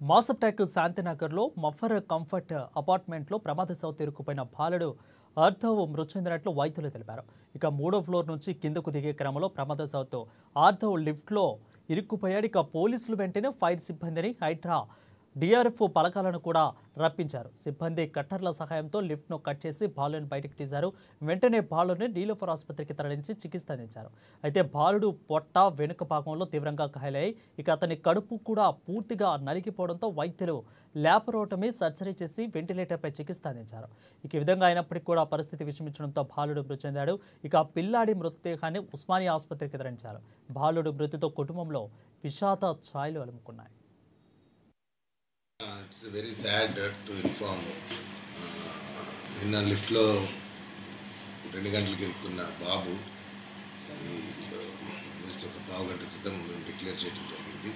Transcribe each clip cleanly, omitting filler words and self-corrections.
మాసప్టాక్ శాంతినగర్లో మఫర్ comfort అపార్ట్మెంట్లో ప్రమాదవశాత్తు ఇరుక్కుపోయిన బాలుడు ఆర్ధవ్ మృతి చెందినట్లు వైద్యులు తెలిపారు. ఇక 3వ ఫ్లోర్ నుంచి కిందకు దిగే క్రమంలో ప్రమాదవశాత్తు ఆర్ధవ్ లిఫ్ట్లో ఇరుక్కుపోయాడు. ఇక పోలీసులు వెంటనే ఫైర్ సిబ్బందిని హైడ్రా డిఆర్ఎఫ్ పలకాలను కూడా రప్పించారు. సిబ్బంది కట్టర్ల సహాయంతో లిఫ్ట్ను కట్ చేసి బాలుని బయటకు తీశారు. వెంటనే బాలుని నీలోఫర్ ఆసుపత్రికి తరలించి చికిత్స అందించారు. అయితే బాలుడు పొట్ట వెనుక భాగంలో తీవ్రంగా గాయాలయ్యాయి. ఇక అతని కడుపు కూడా పూర్తిగా నలిగిపోవడంతో వైద్యులు ల్యాపరోటమీ సర్జరీ చేసి వెంటిలేటర్పై చికిత్స అందించారు. ఇక ఈ విధంగా అయినప్పటికీ కూడా పరిస్థితి విషమించడంతో బాలుడు మృతి చెందాడు. ఇక పిల్లాడి మృతదేహాన్ని ఉస్మానియా ఆసుపత్రికి తరలించారు. బాలుడు మృతితో కుటుంబంలో విషాద ఛాయలు అలుముకున్నాయి. It's very sad to inform. నిన్న లిఫ్ట్లో 2 గంటలకు ఇరుక్కున్న బాబు జస్ట్ ఒక పావు గంట క్రితం మేము డిక్లేర్ చేయడం జరిగింది.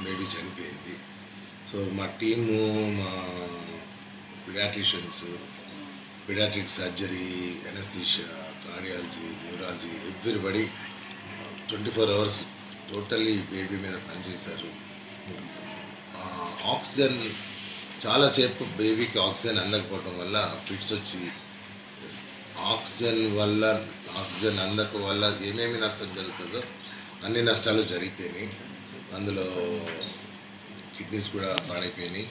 బేబీ చనిపోయింది. సో మా టీము, మా paediatricians, paediatric surgery, anaesthesia, cardiology, neurology, everybody 24 hours totally baby మీద పనిచేశారు. ఆక్సిజన్ చాలా సేపు బేబీకి ఆక్సిజన్ అందకపోవడం వల్ల ఫిట్స్ వచ్చి ఆక్సిజన్ అందక వల్ల ఏమేమి నష్టం జరుగుతుందో అన్ని నష్టాలు జరిగిపోయినాయి. అందులో కిడ్నీస్ కూడా పాడైపోయినాయి.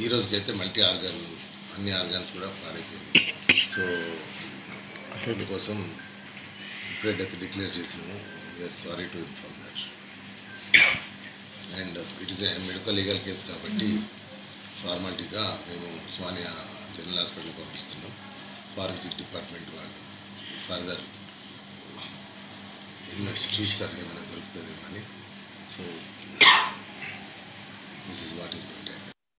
ఈ రోజుకైతే అన్ని ఆర్గాన్స్ కూడా పాడైపోయినాయి. సో అందుకోసం ఇప్పుడే డెత్ డిక్లేర్ చేసినాము. We are sorry to inform that. And it is a medical legal case కాబట్టి ఫార్మాలిటీగా మేము ఉస్మానియా జనరల్ హాస్పిటల్కి పంపిస్తున్నాం. ఫారెన్సిక్ డిపార్ట్మెంట్ వాళ్ళు ఫర్దర్ చూస్తారు ఏమైనా దొరుకుతుందేమో అని. So this is what is going to happen.